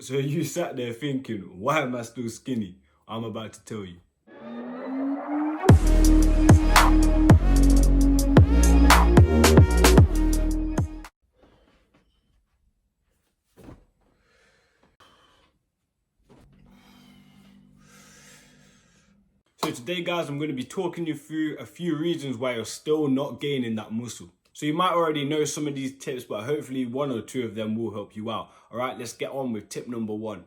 So you sat there thinking, why am I still skinny? I'm about to tell you. So today, guys, I'm going to be talking you through a few reasons why you're still not gaining that muscle. So you might already know some of these tips, but hopefully one or two of them will help you out. All right, let's get on with tip number one.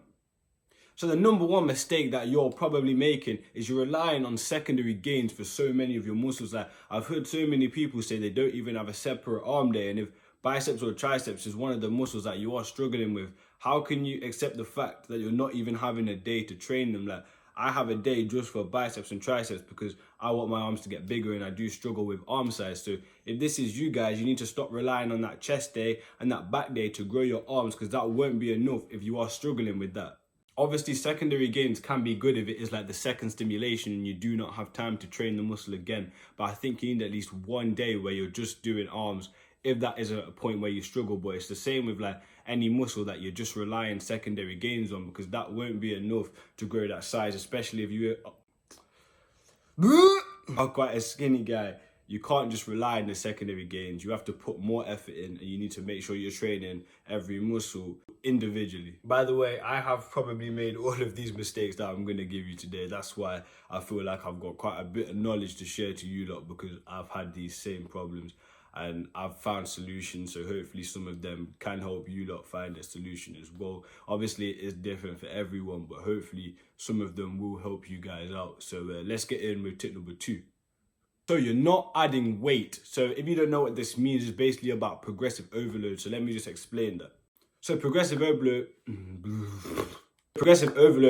So the number one mistake that you're probably making is you're relying on secondary gains for so many of your muscles. Like I've heard so many people say they don't even have a separate arm day, and if biceps or triceps is one of the muscles that you are struggling with, how can you accept the fact that you're not even having a day to train them? Like I have a day just for biceps and triceps because I want my arms to get bigger and I do struggle with arm size. So if this is you guys, you need to stop relying on that chest day and that back day to grow your arms, because that won't be enough if you are struggling with that. Obviously, secondary gains can be good if it is like the second stimulation and you do not have time to train the muscle again. But I think you need at least one day where you're just doing arms if that is a point where you struggle. But it's the same with like any muscle that you're just relying secondary gains on, because that won't be enough to grow that size, especially if you are quite a skinny guy. You can't just rely on the secondary gains. You have to put more effort in, and you need to make sure you're training every muscle individually. By the way, I have probably made all of these mistakes that I'm going to give you today. That's why I feel like I've got quite a bit of knowledge to share to you lot, because I've had these same problems and I've found solutions. So hopefully some of them can help you lot find a solution as well. Obviously it is different for everyone, but hopefully some of them will help you guys out. So let's get in with tip number two. So you're not adding weight. So if you don't know what this means, it's basically about progressive overload. So let me just explain that. So progressive overload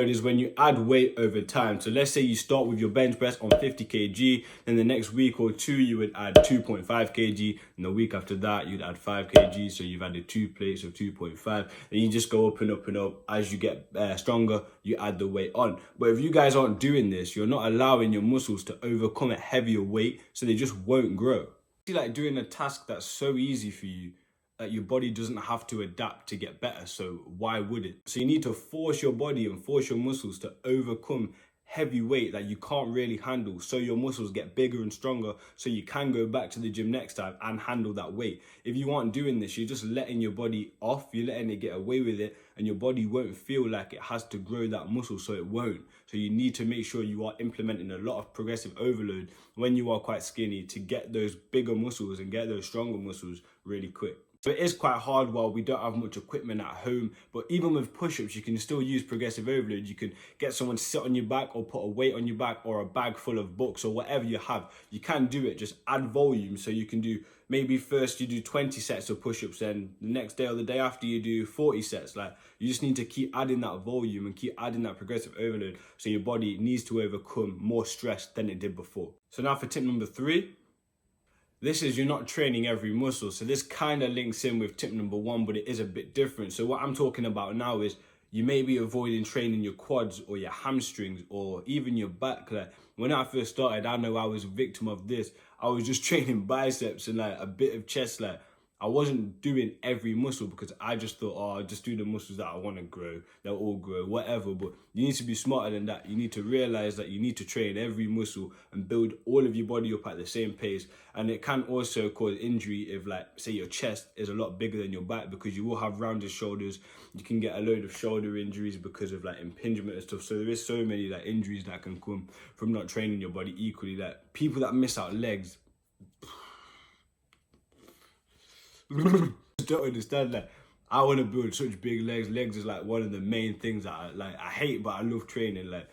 is when you add weight over time. So let's say you start with your bench press on 50 kg, then the next week or two you would add 2.5 kg, and the week after that you'd add 5 kg, so you've added 2 plates of 2.5, and you just go up and up and up. As you get stronger, you add the weight on. But if you guys aren't doing this, you're not allowing your muscles to overcome a heavier weight, so they just won't grow. See, like doing a task that's so easy for you that your body doesn't have to adapt to get better, so why would it? So you need to force your body and force your muscles to overcome heavy weight that you can't really handle, so your muscles get bigger and stronger, so you can go back to the gym next time and handle that weight. If you aren't doing this, you're just letting your body off, you're letting it get away with it, and your body won't feel like it has to grow that muscle, so it won't. So you need to make sure you are implementing a lot of progressive overload when you are quite skinny to get those bigger muscles and get those stronger muscles really quick. So it is quite hard while we don't have much equipment at home, but even with push-ups, you can still use progressive overload. You can get someone to sit on your back or put a weight on your back or a bag full of books or whatever you have. You can do it, just add volume. So you can do, maybe first you do 20 sets of push-ups, then the next day or the day after you do 40 sets. Like you just need to keep adding that volume and keep adding that progressive overload, so your body needs to overcome more stress than it did before. So now for tip number three. This is, you're not training every muscle. So this kind of links in with tip number one, but it is a bit different. So what I'm talking about now is you may be avoiding training your quads or your hamstrings or even your back. Like when I first started, I know I was a victim of this. I was just training biceps and like a bit of chest. Like I wasn't doing every muscle because I just thought, oh, I'll just do the muscles that I want to grow. They'll all grow, whatever. But you need to be smarter than that. You need to realize that you need to train every muscle and build all of your body up at the same pace. And it can also cause injury if, like, say your chest is a lot bigger than your back, because you will have rounded shoulders. You can get a load of shoulder injuries because of like impingement and stuff. So there is so many like injuries that can come from not training your body equally. Like people that miss out legs, don't understand that. I want to build such big legs. Legs is like one of the main things that I hate, but I love training. Like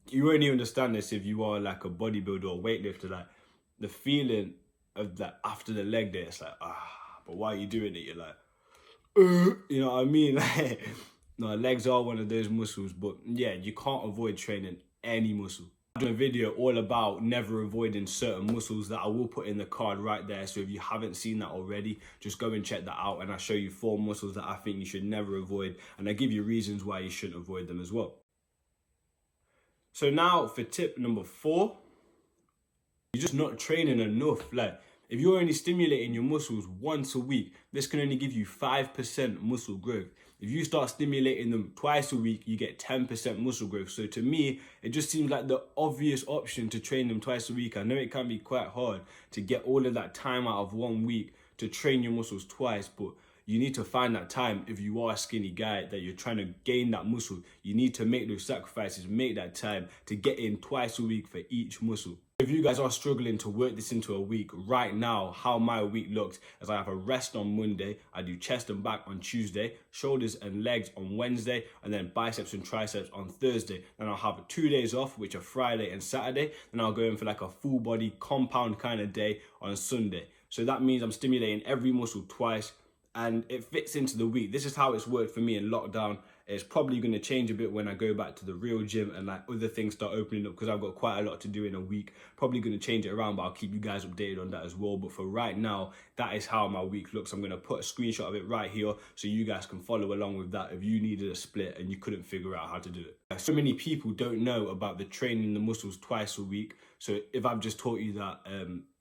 you won't even understand this if you are like a bodybuilder or weightlifter. Like the feeling of that after the leg day, it's like, but why are you doing it? You're like, you know what I mean? Like, no, legs are one of those muscles, but yeah, you can't avoid training any muscle. I've done a video all about never avoiding certain muscles that I will put in the card right there. So if you haven't seen that already, just go and check that out. And I show you 4 muscles that I think you should never avoid. And I give you reasons why you shouldn't avoid them as well. So now for tip number 4, you're just not training enough. Like if you're only stimulating your muscles once a week, this can only give you 5% muscle growth. If you start stimulating them twice a week, you get 10% muscle growth. So to me, it just seems like the obvious option to train them twice a week. I know it can be quite hard to get all of that time out of 1 week to train your muscles twice, but you need to find that time. If you are a skinny guy that you're trying to gain that muscle, you need to make those sacrifices, make that time to get in twice a week for each muscle. If you guys are struggling to work this into a week, right now, how my week looks is I have a rest on Monday, I do chest and back on Tuesday, shoulders and legs on Wednesday, and then biceps and triceps on Thursday. Then I'll have 2 days off, which are Friday and Saturday. Then I'll go in for like a full body compound kind of day on Sunday. So that means I'm stimulating every muscle twice, and it fits into the week. This is how it's worked for me in lockdown. It's probably going to change a bit when I go back to the real gym and like other things start opening up, because I've got quite a lot to do in a week. Probably going to change it around, but I'll keep you guys updated on that as well. But for right now, that is how my week looks. I'm going to put a screenshot of it right here so you guys can follow along with that if you needed a split and you couldn't figure out how to do it. So many people don't know about the training the muscles twice a week. So if I've just taught you that,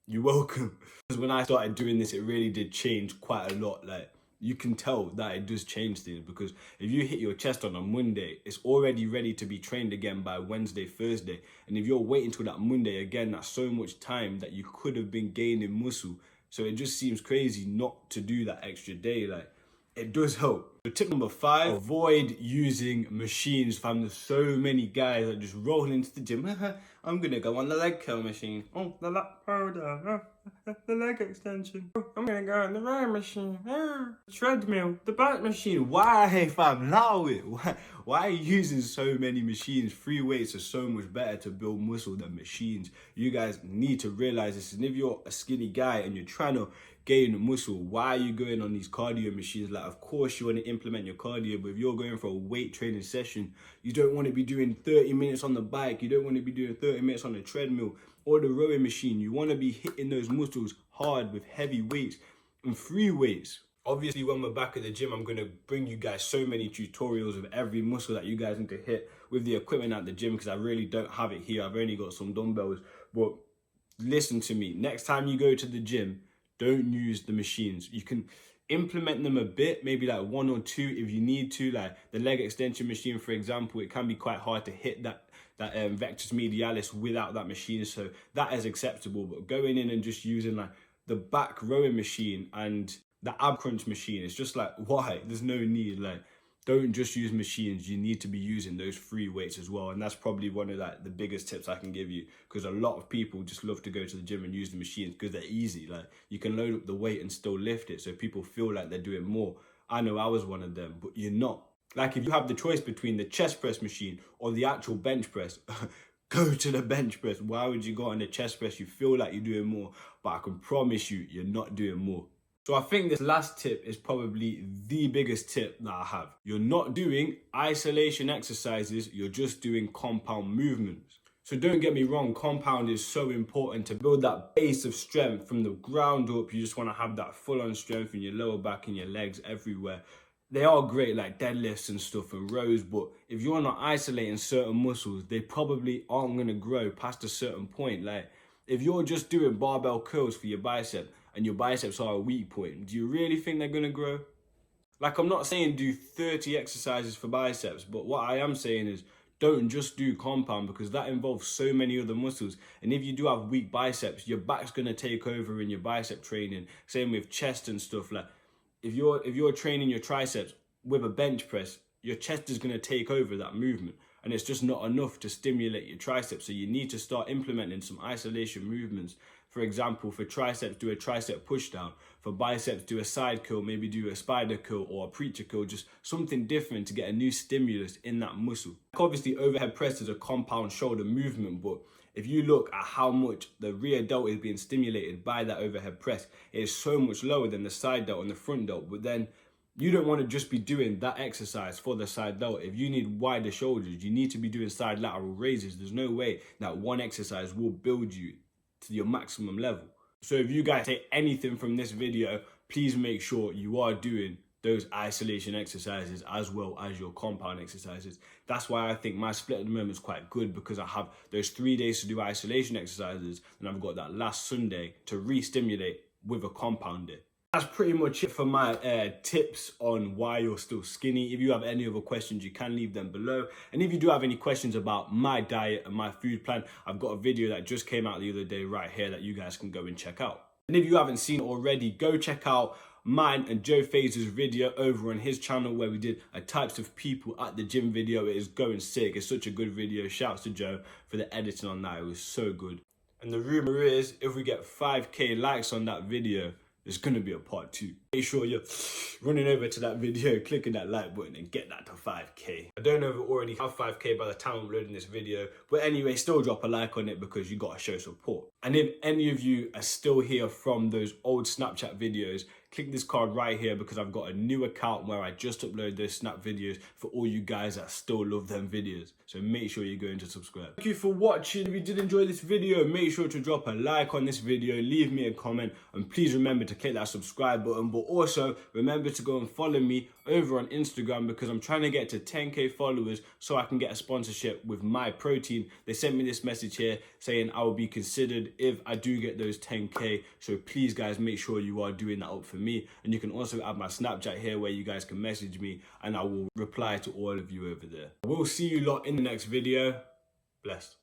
you're welcome. Because when I started doing this, it really did change quite a lot. Like, you can tell that it does change things, because if you hit your chest on a Monday, it's already ready to be trained again by Wednesday, Thursday. And if you're waiting till that Monday again, that's so much time that you could have been gaining muscle. So it just seems crazy not to do that extra day. Like, it does help. So tip number 5, avoid using machines, fam. There's so many guys that just roll into the gym. I'm gonna go on the leg curl machine. Oh, the lat powder. The leg extension. Oh, I'm gonna go on the row machine. Treadmill. The back machine. Why, fam? Allow it. Why are you using so many machines? Free weights are so much better to build muscle than machines. You guys need to realize this. And if you're a skinny guy and you're trying to gain muscle, why are you going on these cardio machines? Like, of course you want to implement your cardio, but if you're going for a weight training session, you don't want to be doing 30 minutes on the bike, you don't want to be doing 30 minutes on the treadmill or the rowing machine. You want to be hitting those muscles hard with heavy weights and free weights. Obviously, when we're back at the gym, I'm going to bring you guys so many tutorials of every muscle that you guys need to hit with the equipment at the gym, because I really don't have it here. I've only got some dumbbells. But listen to me, next time you go to the gym, don't use the machines. You can implement them a bit, maybe like 1 or 2 if you need to. Like the leg extension machine, for example, it can be quite hard to hit that vectus medialis without that machine, so that is acceptable. But going in and just using like the back rowing machine and the ab crunch machine, it's just like, why? There's no need. Like, don't just use machines. You need to be using those free weights as well. And that's probably one of like the biggest tips I can give you, because a lot of people just love to go to the gym and use the machines because they're easy. Like, you can load up the weight and still lift it, so people feel like they're doing more. I know I was one of them, but you're not. Like, if you have the choice between the chest press machine or the actual bench press, go to the bench press. Why would you go on the chest press? You feel like you're doing more, but I can promise you, you're not doing more. So I think this last tip is probably the biggest tip that I have. You're not doing isolation exercises, you're just doing compound movements. So don't get me wrong, compound is so important to build that base of strength from the ground up. You just want to have that full-on strength in your lower back and your legs everywhere. They are great, like deadlifts and stuff and rows, but if you're not isolating certain muscles, they probably aren't going to grow past a certain point. Like, if you're just doing barbell curls for your bicep and your biceps are a weak point, do you really think they're going to grow? Like, I'm not saying do 30 exercises for biceps, but what I am saying is don't just do compound, because that involves so many other muscles. And if you do have weak biceps, your back's going to take over in your bicep training. Same with chest and stuff. Like, if you're training your triceps with a bench press, your chest is going to take over that movement, and it's just not enough to stimulate your triceps. So you need to start implementing some isolation movements. For example, for triceps, do a tricep push down. For biceps, do a side curl, maybe do a spider curl or a preacher curl, just something different to get a new stimulus in that muscle. Obviously, overhead press is a compound shoulder movement, but if you look at how much the rear delt is being stimulated by that overhead press, it is so much lower than the side delt and the front delt. But then you don't want to just be doing that exercise for the side delt. If you need wider shoulders, you need to be doing side lateral raises. There's no way that one exercise will build you to your maximum level. So if you guys take anything from this video, please make sure you are doing those isolation exercises as well as your compound exercises. That's why I think my split at the moment is quite good, because I have those 3 days to do isolation exercises and I've got that last Sunday to re-stimulate with a compound day. That's pretty much it for my tips on why you're still skinny. If you have any other questions, you can leave them below. And if you do have any questions about my diet and my food plan, I've got a video that just came out the other day right here that you guys can go and check out. And if you haven't seen it already, go check out mine and Joe Phaser's video over on his channel where we did a types of people at the gym video. It is going sick. It's such a good video. Shouts to Joe for the editing on that. It was so good. And the rumor is if we get 5k likes on that video, there's gonna be a part 2. Make sure you're running over to that video, clicking that like button and get that to 5k. I don't know if we already have 5k by the time I'm loading this video, but anyway, still drop a like on it because you gotta show support. And if any of you are still here from those old Snapchat videos, click this card right here because I've got a new account where I just upload those Snap videos for all you guys that still love them videos. So make sure you're going to subscribe. Thank you for watching. If you did enjoy this video, make sure to drop a like on this video, leave me a comment, and please remember to click that subscribe button. But also remember to go and follow me over on Instagram because I'm trying to get to 10k followers so I can get a sponsorship with My Protein. They sent me this message here saying I will be considered if I do get those 10k. So please guys, make sure you are doing that up for me. And you can also add my Snapchat here where you guys can message me and I will reply to all of you over there. We'll see you lot in the next video. Blessed.